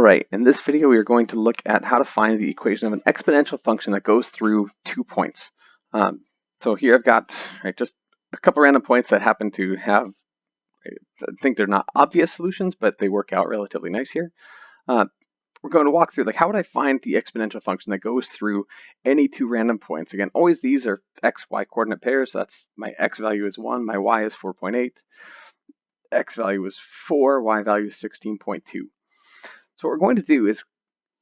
Alright, in this video we are going to look at how to find the equation of an exponential function that goes through 2 points. So here I've got just a couple random points that happen to have, I think they're not obvious solutions, but they work out relatively nice here. We're going to walk through how would I find the exponential function that goes through any 2 random points. Again, always these are x, y coordinate pairs. So that's my x value is 1, my y is 4.8, x value is 4, y value is 16.2. So what we're going to do is,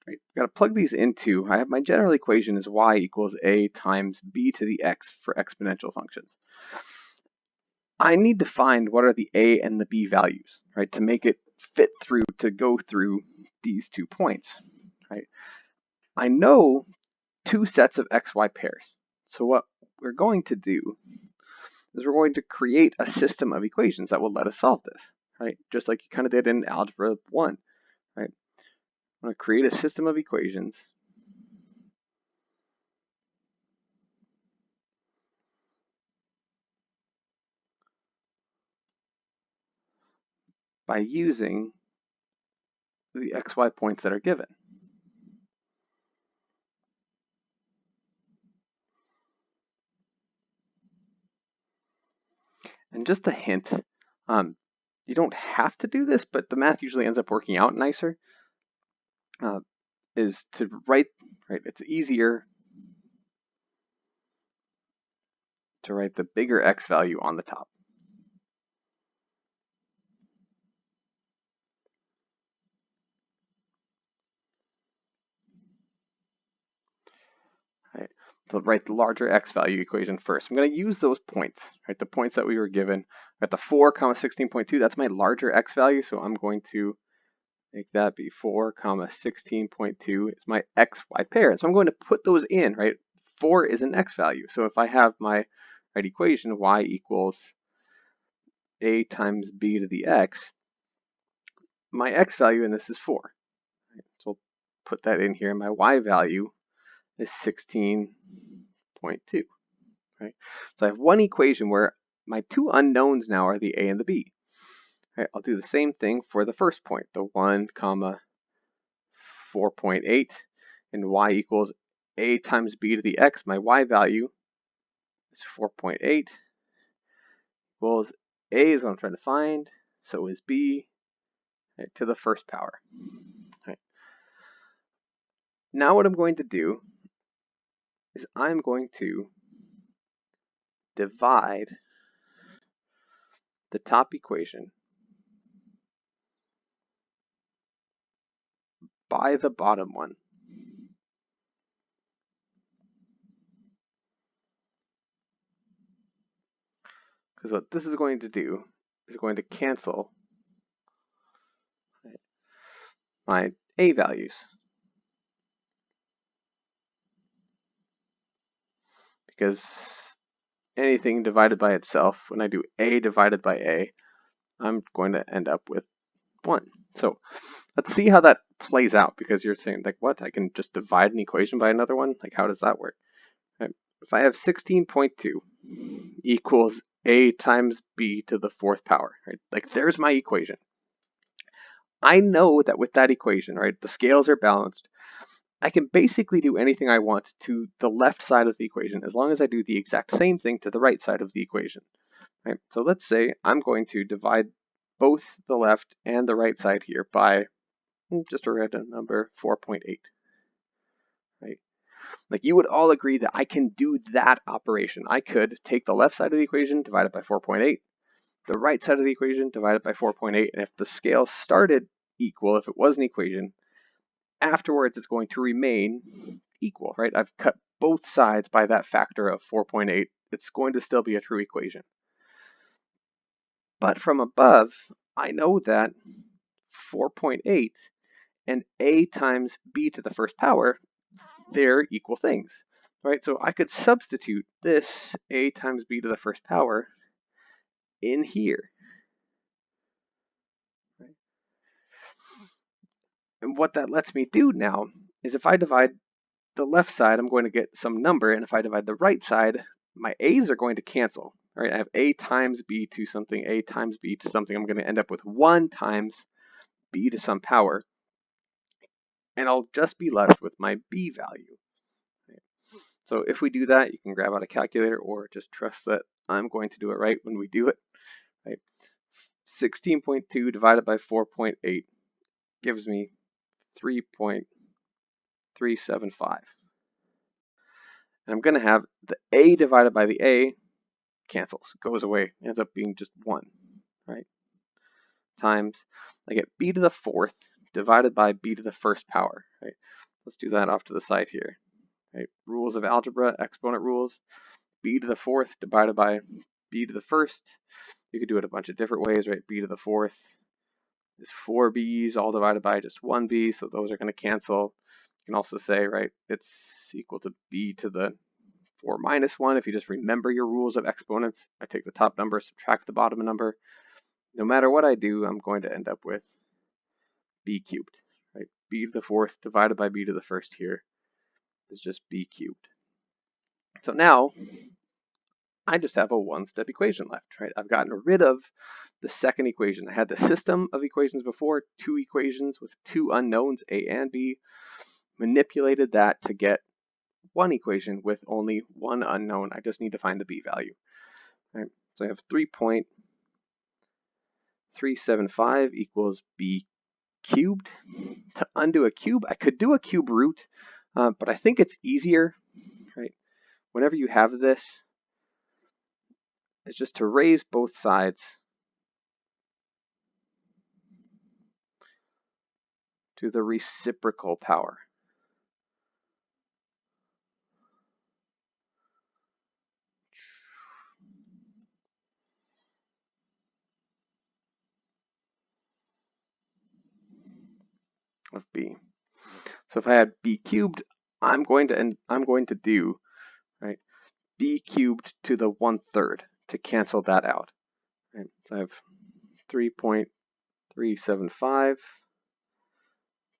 I've got to plug these into, I have my general equation is y equals a times b to the x for exponential functions. I need to find what are the a and the b values, right, to make it fit through, to go through these 2 points, right. I know 2 sets of xy pairs. So what we're going to do is we're going to create a system of equations that will let us solve this, right, just like you kind of did in Algebra 1, right. I'm going to create a system of equations by using the xy points that are given. And just a hint, you don't have to do this, but the math usually ends up working out nicer, is to write, it's easier to write the bigger x value on the top. Right. So write the larger x value equation first. I'm going to use those points, right? The points that we were given. At the 4, 16.2, that's my larger x value, so I'm going to make that be 4, 16.2 is my xy pair. So I'm going to put those in, right? 4 is an x value. So if I have my equation, y equals a times b to the x, my x value in this is 4. Right? So I'll put that in here. My y value is 16.2. Right? So I have one equation where my 2 unknowns now are the a and the b. Right, I'll do the same thing for the first point, the 1, 4.8, and y equals a times b to the x. My y value is 4.8 equals a is what I'm trying to find, so is b, right, to the first power. Right. Now what I'm going to do is I'm going to divide the top equation by the bottom one. Because what this is going to do is going to cancel my a values. Because anything divided by itself, when I do a divided by a, I'm going to end up with 1. So let's see how that plays out, because you're saying, what? I can just divide an equation by another one? How does that work? Right. If I have 16.2 equals a times b to the 4th power, right? There's my equation. I know that with that equation, right, the scales are balanced. I can basically do anything I want to the left side of the equation as long as I do the exact same thing to the right side of the equation. Right? So let's say I'm going to divide both the left and the right side here by just a random number, 4.8. Right? You would all agree that I can do that operation. I could take the left side of the equation, divide it by 4.8, the right side of the equation, divide it by 4.8, and if the scale started equal, if it was an equation, afterwards it's going to remain equal, right? I've cut both sides by that factor of 4.8. It's going to still be a true equation. But from above, I know that 4.8 and a times b to the first power, they're equal things, right? So I could substitute this a times b to the first power in here. Right? And what that lets me do now is if I divide the left side, I'm going to get some number, and if I divide the right side, my a's are going to cancel. Right? I have a times b to something, a times b to something. I'm going to end up with 1 times b to some power and I'll just be left with my b value. So if we do that, you can grab out a calculator or just trust that I'm going to do it right when we do it. Right? 16.2 divided by 4.8 gives me 3.375. And I'm going to have the a divided by the a cancels, goes away, ends up being just 1, right? Times, I get b to the 4th divided by b to the 1st power, right? Let's do that off to the side here, right? Rules of algebra, exponent rules, b to the 4th divided by b to the 1st. You could do it a bunch of different ways, right? B to the 4th is 4 b's all divided by just 1 b, so those are going to cancel. You can also say, right, it's equal to b to the 4 minus 1 if you just remember your rules of exponents. I take the top number, subtract the bottom number. No matter what I do, I'm going to end up with b cubed, right? B to the 4th divided by b to the 1st here is just b cubed. So now I just have a one-step equation left, right? I've gotten rid of the second equation. I had the system of equations before, 2 equations with 2 unknowns, a and b, manipulated that to get one equation with only one unknown. I just need to find the b value. Right? So I have 3.375 equals b cubed. To undo a cube, I could do a cube root, but I think it's easier, right? Whenever you have this, is just to raise both sides to the reciprocal power. Of b. So if I had b cubed, I'm going to do, right, b cubed to the 1/3 to cancel that out. Right? So I have 3.375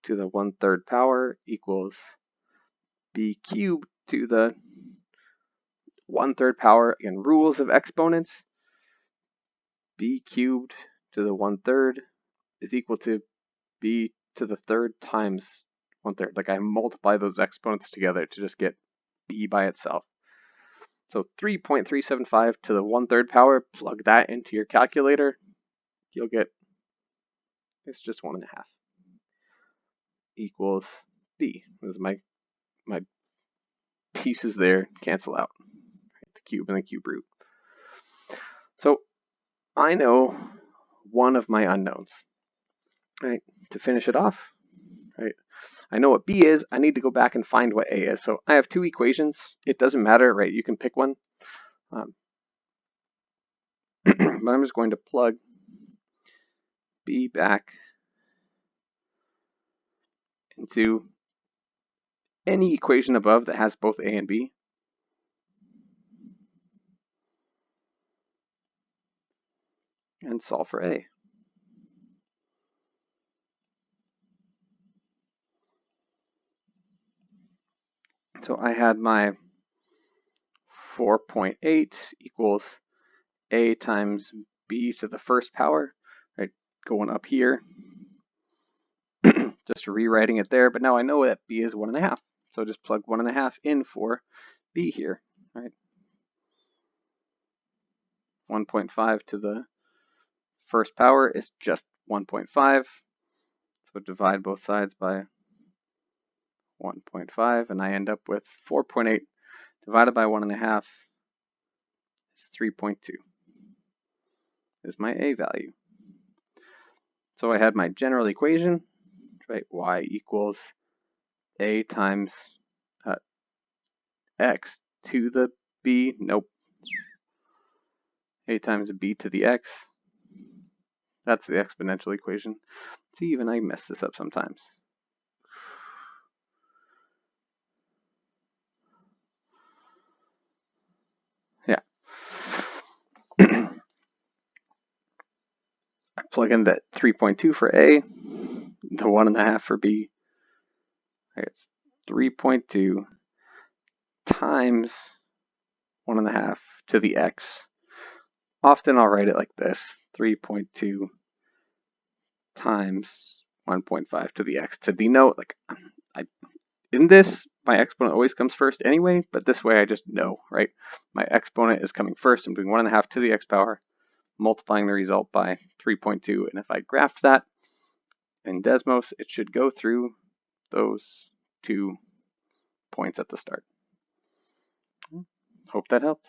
to the 1/3 power equals b cubed to the 1/3 power. Again, rules of exponents. B cubed to the 1/3 is equal to b to the 3rd times 1/3. Like I multiply those exponents together to just get b by itself. So 3.375 to the 1/3 power, plug that into your calculator, you'll get, it's just 1.5 equals b. This is my pieces there cancel out, right? The cube and the cube root. So I know one of my unknowns, right? To finish it off, right? I know what b is. I need to go back and find what a is. So I have 2 equations. It doesn't matter, right? You can pick one. But I'm just going to plug b back into any equation above that has both a and b. And solve for a. So I had my 4.8 equals a times b to the 1st power, right? Going up here, just rewriting it there. But now I know that b is 1.5. So just plug 1.5 in for b here, right? 1.5 to the 1st power is just 1.5. So divide both sides by 1.5, and I end up with 4.8 divided by 1.5 is 3.2 is my a value. So I had my general equation, right? Y equals a times x to the b. Nope. A times b to the x. That's the exponential equation. See, even I mess this up sometimes. Yeah. I plug in that 3.2 for a, the 1.5 for b. It's 3.2 times 1.5 to the x. Often I'll write it like this, 3.2 times 1.5 to the x to denote, like, in this, my exponent always comes first anyway, but this way I just know, right? My exponent is coming first. I'm doing 1.5 to the x power, multiplying the result by 3.2. And if I graph that in Desmos, it should go through those 2 points at the start. Hope that helped.